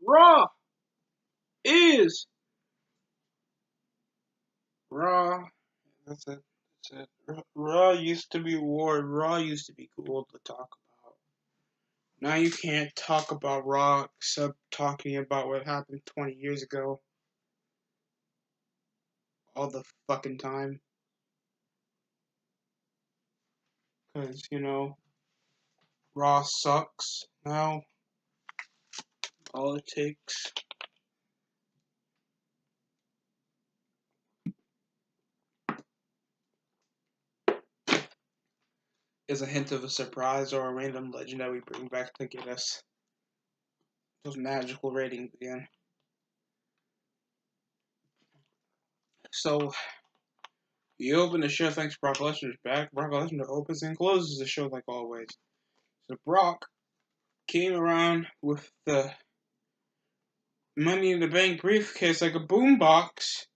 Raw is Raw. That's it. That's it. Raw used to be war. Raw used to be cool to talk about. Now you can't talk about Raw except talking about what happened 20 years ago. All the fucking time. Because, Raw sucks now. All it takes is a hint of a surprise or a random legend that we bring back to get us those magical ratings again. So, you open the show thanks Brock Lesnar's back. Brock Lesnar opens and closes the show like always. So Brock came around with the Money in the Bank briefcase like a boombox,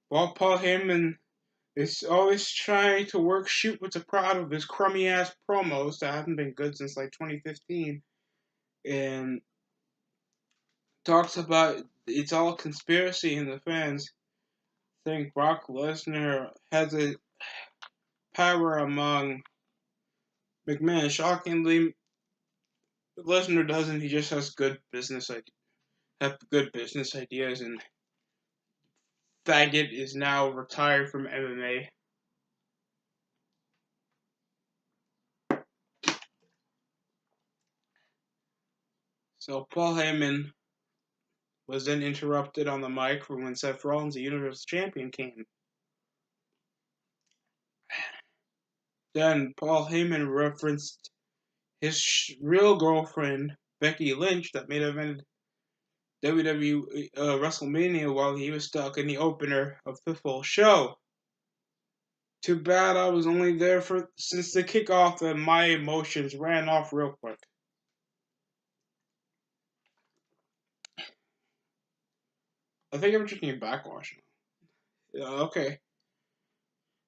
while Paul Heyman is always trying to shoot with the crowd of his crummy ass promos that haven't been good since like 2015, and talks about it's all conspiracy, and the fans think Brock Lesnar has a power among McMahon. Shockingly, Lesnar doesn't. He just has good business ideas, and Faggot is now retired from MMA. So Paul Heyman was then interrupted on the mic for when Seth Rollins, the Universal Champion, came. Then Paul Heyman referenced his real girlfriend, Becky Lynch, that made event WWE WrestleMania while he was stuck in the opener of the full show. Too bad I was only there since the kickoff and my emotions ran off real quick. I think I'm drinking backwash now. Yeah, okay.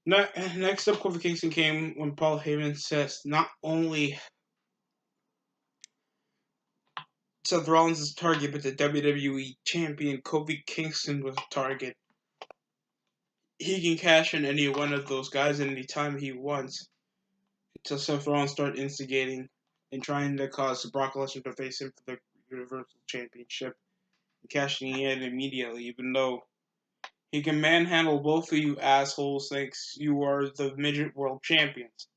Next up, Kofi Kingston came when Paul Heyman says not only Seth Rollins is a target, but the WWE Champion Kofi Kingston was a target. He can cash in any one of those guys at any time he wants until Seth Rollins starts instigating and trying to cause Brock Lesnar to face him for the Universal Championship and cashing in immediately, even though he can manhandle both of you assholes thanks you are the midget world champions.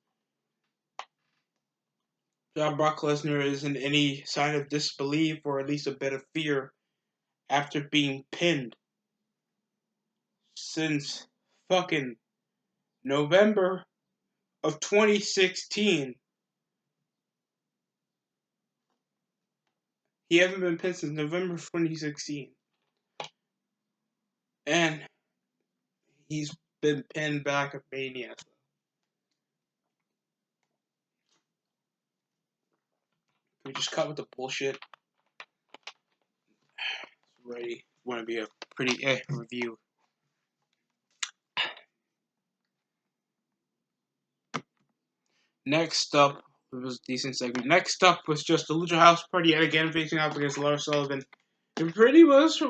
Brock Lesnar isn't any sign of disbelief or at least a bit of fear after being pinned since fucking November of 2016. He hasn't been pinned since November of 2016. And he's been pinned back at Mania. We just cut with the bullshit. Ready. Want to be a pretty review. Next up, it was a decent segment. Next up was just the Lucha House Party yet again facing off against Lars Sullivan. It pretty was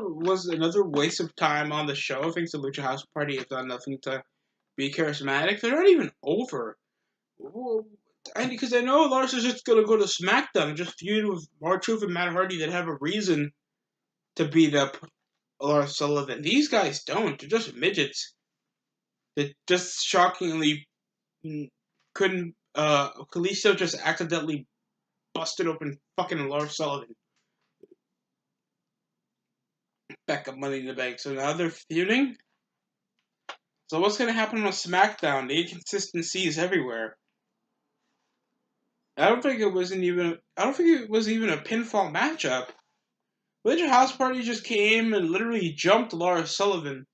another waste of time on the show. I think the Lucha House Party have done nothing to be charismatic. They're not even over. And because I know Lars is just going to go to SmackDown and just feud with R-Truth and Matt Hardy that have a reason to beat up Lars Sullivan. These guys don't. They're just midgets. That just shockingly couldn't. Kalisto just accidentally busted open fucking Lars Sullivan. Back up Money in the Bank. So now they're feuding. So what's going to happen on SmackDown? The inconsistency is everywhere. I don't think it was even a pinfall matchup. Lucha House Party just came and literally jumped Lars Sullivan.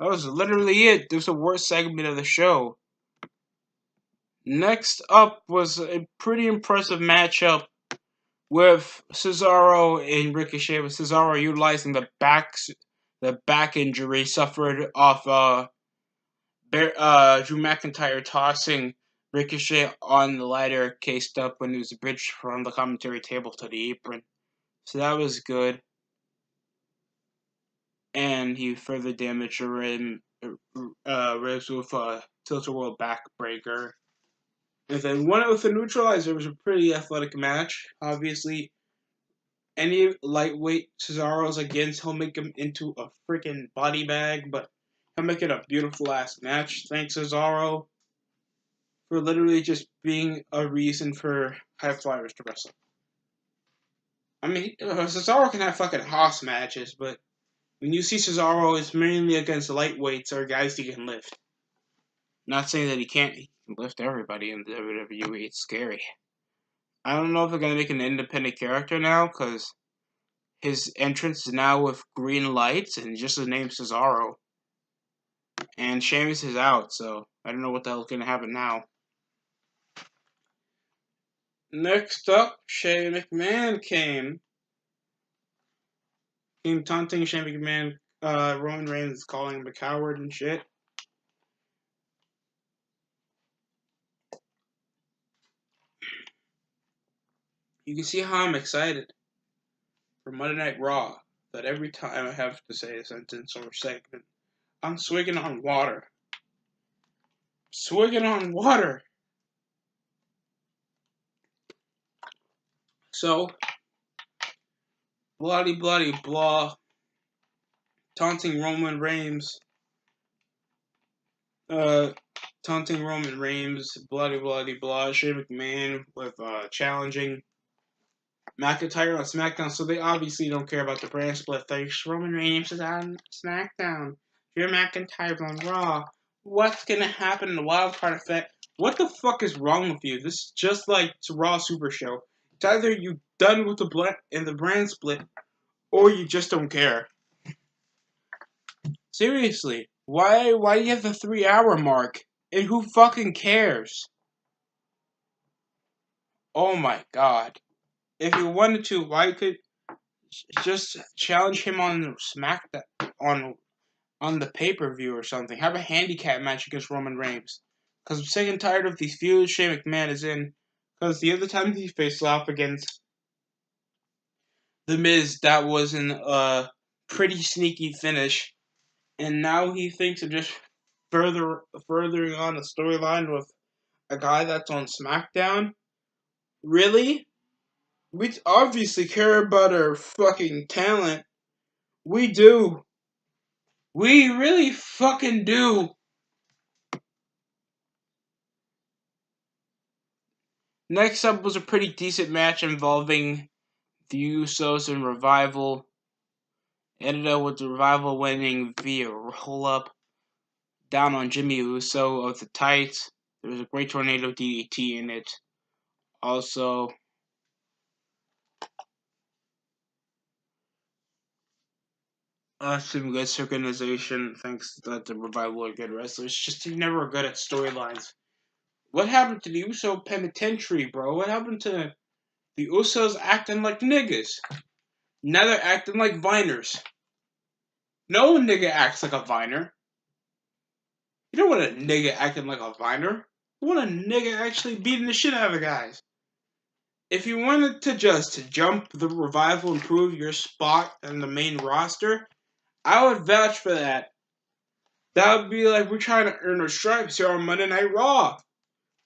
That was literally it. This was the worst segment of the show. Next up was a pretty impressive matchup with Cesaro and Ricochet, with Cesaro utilizing the back injury suffered off Drew McIntyre tossing Ricochet on the ladder, cased up when he was bridged from the commentary table to the apron. So that was good. And he further damaged the ribs with a tilt-a-whirl backbreaker. And then won it with a neutralizer. It was a pretty athletic match. Obviously, any lightweight Cesaro's against, he'll make him into a freaking body bag, but he'll make it a beautiful ass match. Thanks, Cesaro, for literally just being a reason for high flyers to wrestle. I mean, Cesaro can have fucking Haas matches, but when you see Cesaro, it's mainly against lightweights or guys he can lift. Not saying that he can't lift everybody in the WWE. It's scary. I don't know if they're gonna make an independent character now, because his entrance is now with green lights and just the name Cesaro. And Sheamus is out, so I don't know what the hell's gonna happen now. Next up, Shane McMahon came taunting Shane McMahon. Roman Reigns calling him a coward and shit. You can see how I'm excited for Monday Night Raw. That every time I have to say a sentence or segment, I'm swigging on water. Swigging on water. So, bloody blah. Taunting Roman Reigns. Taunting Roman Reigns. Bloody blah. Shane McMahon with challenging McIntyre on SmackDown. So they obviously don't care about the brand split. Thanks. Roman Reigns is on SmackDown. Drew McIntyre's on Raw. What's gonna happen in the wildcard effect? What the fuck is wrong with you? This is just like Raw Super Show. It's either you done with the brand split, or you just don't care. Seriously, why do you have the 3-hour mark? And who fucking cares? Oh my god. If you wanted to, why could just challenge him on SmackDown on the pay-per-view or something? Have a handicap match against Roman Reigns. Because I'm sick and tired of these feuds Shane McMahon is in. Because the other time he faced off against The Miz, that was a pretty sneaky finish. And now he thinks of just furthering on a storyline with a guy that's on SmackDown? Really? We obviously care about our fucking talent. We do. We really fucking do. Next up was a pretty decent match involving the Usos and Revival. Ended up with the Revival winning via roll-up down on Jimmy Uso of the tights. There was a great tornado DDT in it. Also, some good synchronization thanks that the Revival are good wrestlers. Just they're never good at storylines. What happened to the Uso Penitentiary, bro? What happened to the Usos acting like niggas? Now they're acting like Viners. No nigga acts like a Viner. You don't want a nigga acting like a Viner. You want a nigga actually beating the shit out of guys. If you wanted to just jump the Revival and prove your spot in the main roster, I would vouch for that. That would be like we're trying to earn our stripes here on Monday Night Raw.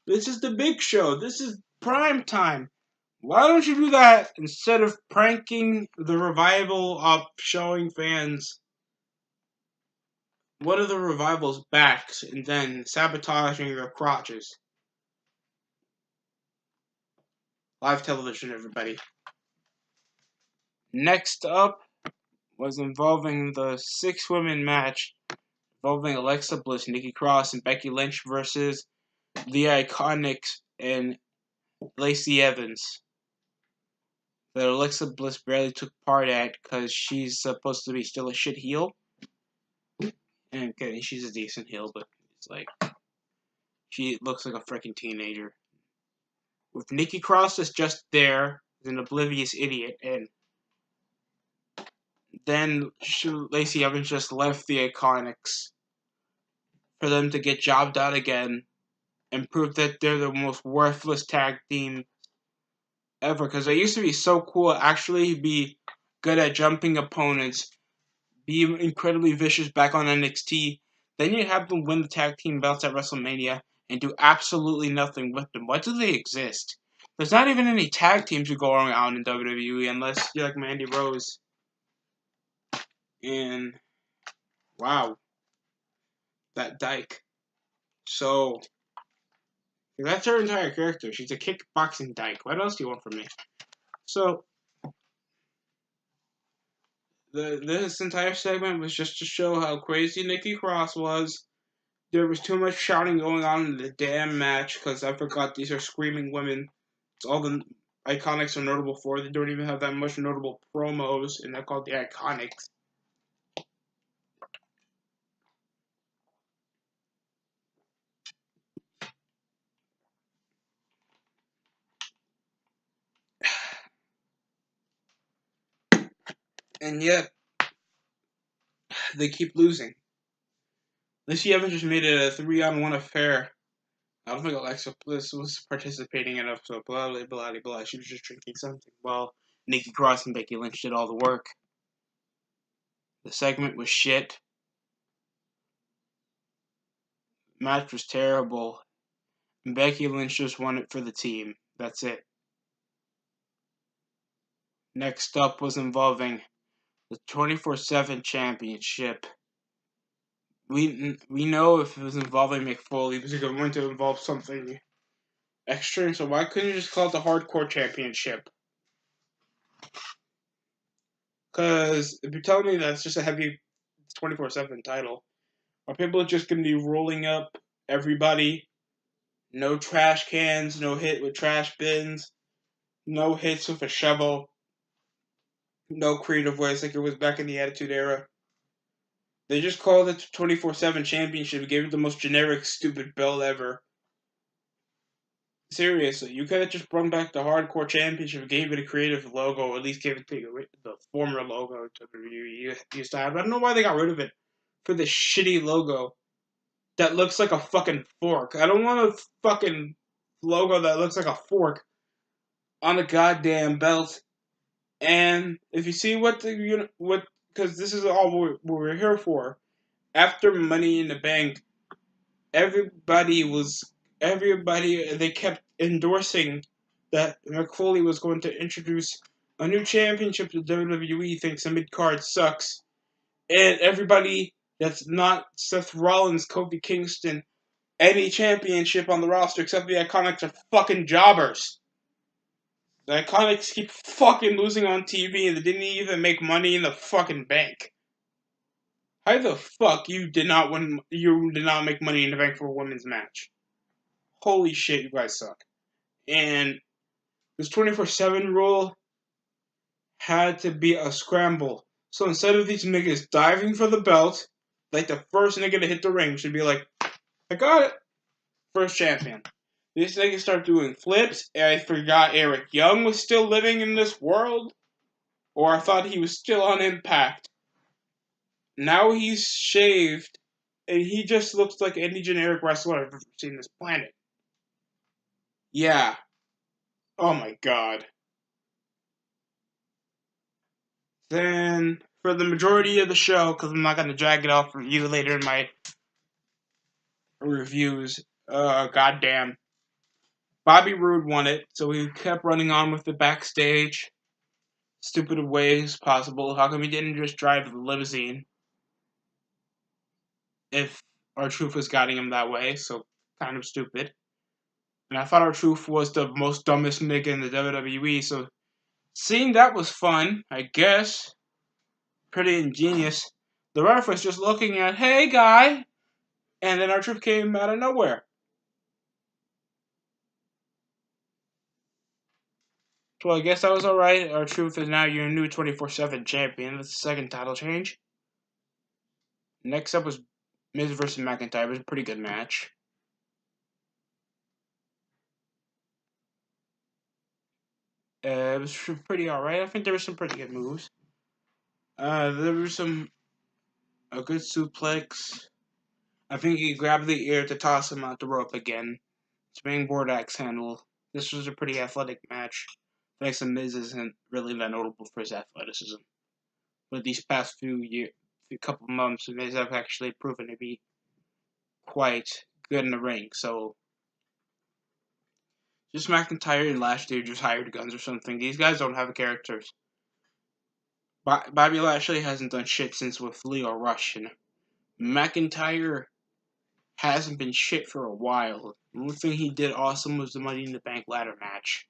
This is the big show. This is prime time. Why don't you do that instead of pranking the Revival up, showing fans one of the Revival's backs and then sabotaging their crotches? Live television, everybody. Next up was involving the 6-women match involving Alexa Bliss, Nikki Cross, and Becky Lynch versus the Iconics and Lacey Evans. That Alexa Bliss barely took part at because she's supposed to be still a shit heel. And okay, she's a decent heel, but it's like she looks like a freaking teenager. With Nikki Cross is just there as an oblivious idiot, and then Lacey Evans just left the Iconics for them to get jobbed out again and prove that they're the most worthless tag team ever, because they used to be so cool, actually be good at jumping opponents, be incredibly vicious back on NXT. Then you have them win the tag team belts at WrestleMania and do absolutely nothing with them. Why do they exist? There's not even any tag teams who go around in WWE unless you're like Mandy Rose. And wow, that dyke. So that's her entire character. She's a kickboxing dyke. What else do you want from me? So this entire segment was just to show how crazy Nikki Cross was. There was too much shouting going on in the damn match because I forgot these are screaming women. It's all the Iconics are notable for. They don't even have that much notable promos, and they're called the Iconics. And yet, they keep losing. Lacey Evans just made it a 3-on-1 affair. I don't think Alexa Bliss was participating enough, so blah, blah, blah, blah. She was just drinking something while Nikki Cross and Becky Lynch did all the work. The segment was shit. Match was terrible. And Becky Lynch just won it for the team. That's it. Next up was involving the 24/7 championship. We know if it was involving Mick Foley, it was going to involve something extra, so why couldn't you just call it the Hardcore Championship? Because if you're telling me that's just a heavy 24/7 title, are people just going to be rolling up everybody? No trash cans, no hit with trash bins, no hits with a shovel, no creative ways like it was back in the Attitude Era. They just called it the 24/7 Championship and gave it the most generic, stupid belt ever. Seriously, you could have just brought back the Hardcore Championship and gave it a creative logo, or at least gave it the former logo to the you used to have. I don't know why they got rid of it for this shitty logo that looks like a fucking fork. I don't want a fucking logo that looks like a fork on a goddamn belt. And if you see because this is all we're here for. After Money in the Bank, everybody they kept endorsing that Mick Foley was going to introduce a new championship to WWE, thinks the mid-card sucks. And everybody that's not Seth Rollins, Kofi Kingston, any championship on the roster except the Iconics are fucking jobbers. The Iconics keep fucking losing on TV and they didn't even make money in the fucking bank. How the fuck you did not make money in the bank for a women's match? Holy shit, you guys suck. And this 24/7 rule had to be a scramble. So instead of these niggas diving for the belt, like the first nigga to hit the ring should be like, I got it. First champion. These niggas start doing flips, and I forgot Eric Young was still living in this world, or I thought he was still on Impact. Now he's shaved, and he just looks like any generic wrestler I've ever seen on this planet. Yeah. Oh my god. Then, for the majority of the show, because I'm not going to drag it off for you later in my reviews, goddamn. Bobby Roode won it, so we kept running on with the backstage. Stupid ways possible. How come he didn't just drive the limousine? If R-Truth was guiding him that way, so kind of stupid. And I thought R-Truth was the most dumbest nigga in the WWE, so seeing that was fun, I guess. Pretty ingenious. The ref was just looking at, hey guy, and then R-Truth came out of nowhere. So I guess that was alright. R-Truth is now your new 24/7 champion. That's the second title change. Next up was Miz vs. McIntyre. It was a pretty good match. It was pretty alright. I think there were some pretty good moves. There was a good suplex. I think he grabbed the ear to toss him out the rope again. Springboard axe handle. This was a pretty athletic match. thanks to Miz isn't really that notable for his athleticism. But these past couple months, Miz have actually proven to be quite good in the ring. So just McIntyre and Lashley are just hired guns or something. These guys don't have characters. Bobby Lashley hasn't done shit since with Leo Rush, and McIntyre hasn't been shit for a while. The only thing he did awesome was the Money in the Bank ladder match.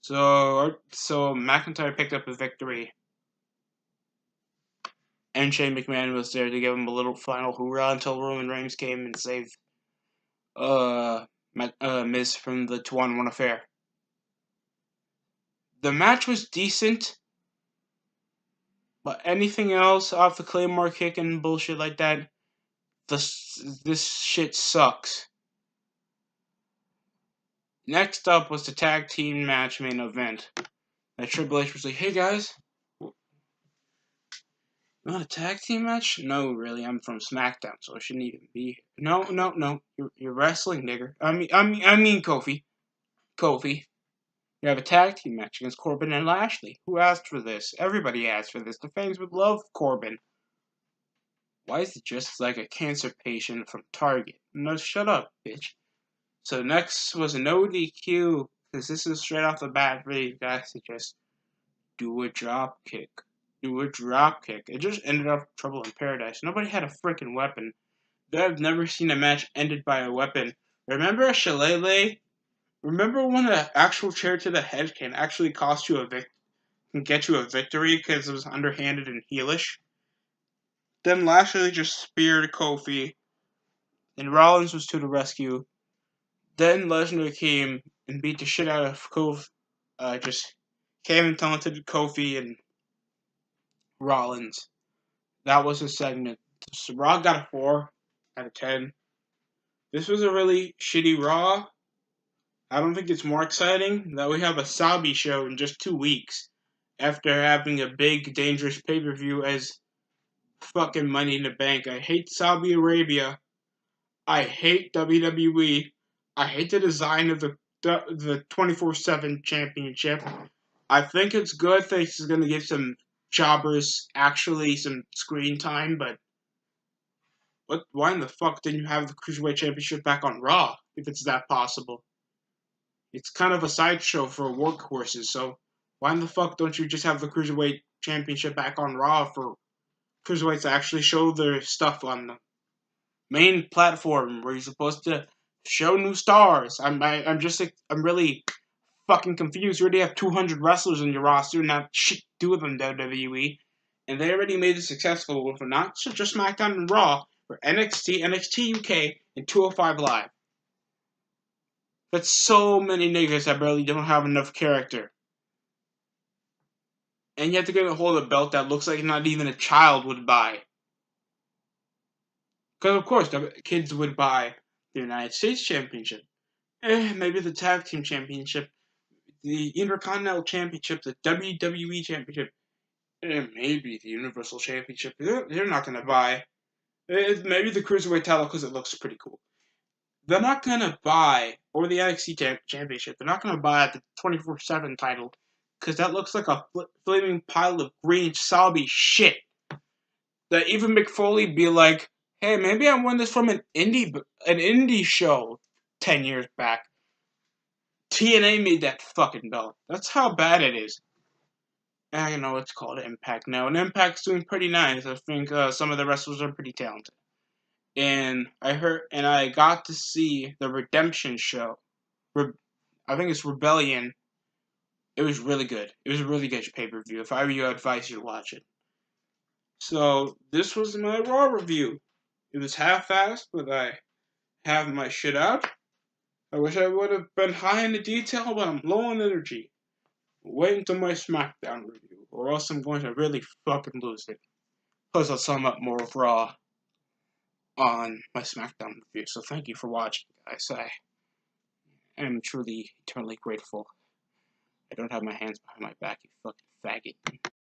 So McIntyre picked up a victory, and Shane McMahon was there to give him a little final hoorah until Roman Reigns came and saved Miz from the 2-on-1 affair. The match was decent, but anything else off the Claymore kick and bullshit like that, this shit sucks. Next up was the tag team match main event. And Triple H was like, "Hey guys, not a tag team match? No, really, I'm from SmackDown, so I shouldn't even be here. No. You're wrestling, nigger. I mean, Kofi. You have a tag team match against Corbin and Lashley. Who asked for this? Everybody asked for this. The fans would love Corbin. Why is it just like a cancer patient from Target? No, shut up, bitch." So next was an ODQ, because this is straight off the bat for these guys to just do a drop kick. It just ended up Trouble in Paradise. Nobody had a freaking weapon. I've never seen a match ended by a weapon. Remember a shillelagh? Remember when an actual chair to the head can actually cost you can get you a victory because it was underhanded and heelish? Then Lashley just speared Kofi, and Rollins was to the rescue. Then Lesnar came and beat the shit out of Kofi. Just came and taunted Kofi and Rollins. That was his segment. So Raw got a 4 out of 10. This was a really shitty Raw. I don't think it's more exciting that we have a Saudi show in just 2 weeks after having a big, dangerous pay-per-view as fucking Money in the Bank. I hate Saudi Arabia. I hate WWE. I hate the design of the 24/7 championship. I think it's good that it's going to give some jobbers actually some screen time, but why in the fuck didn't you have the Cruiserweight Championship back on Raw, if it's that possible? It's kind of a sideshow for workhorses, so why in the fuck don't you just have the Cruiserweight Championship back on Raw for Cruiserweights to actually show their stuff on the main platform where you're supposed to show new stars? I'm really fucking confused. You already have 200 wrestlers in your roster and not shit to do with them, WWE. And they already made it successful with not just SmackDown and Raw, for NXT, NXT UK, and 205 Live. That's so many niggas that barely don't have enough character. And yet they're gonna hold a belt that looks like not even a child would buy. Because of course the kids would buy the United States Championship. Maybe the Tag Team Championship, the Intercontinental Championship, the WWE Championship, maybe the Universal Championship. They're not gonna buy. Maybe the Cruiserweight title because it looks pretty cool. They're not gonna buy, or the NXT Championship. They're not gonna buy the 24/7 title because that looks like a flaming pile of green sobby shit. That even McFoley be like, "Hey, maybe I won this from an indie show 10 years back." TNA made that fucking belt. That's how bad it is. I know it's called Impact now, and Impact's doing pretty nice. I think some of the wrestlers are pretty talented. And I got to see the Redemption show. I think it's Rebellion. It was really good. It was a really good pay-per-view. If I were you, I'd advise you to watch it. So this was my Raw review. It was half-assed, but I have my shit out. I wish I would have been high in the detail, but I'm low on energy. Wait until my SmackDown review, or else I'm going to really fucking lose it. Plus, I'll sum up more of Raw on my SmackDown review. So thank you for watching, guys. I am truly, eternally grateful. I don't have my hands behind my back, you fucking faggot.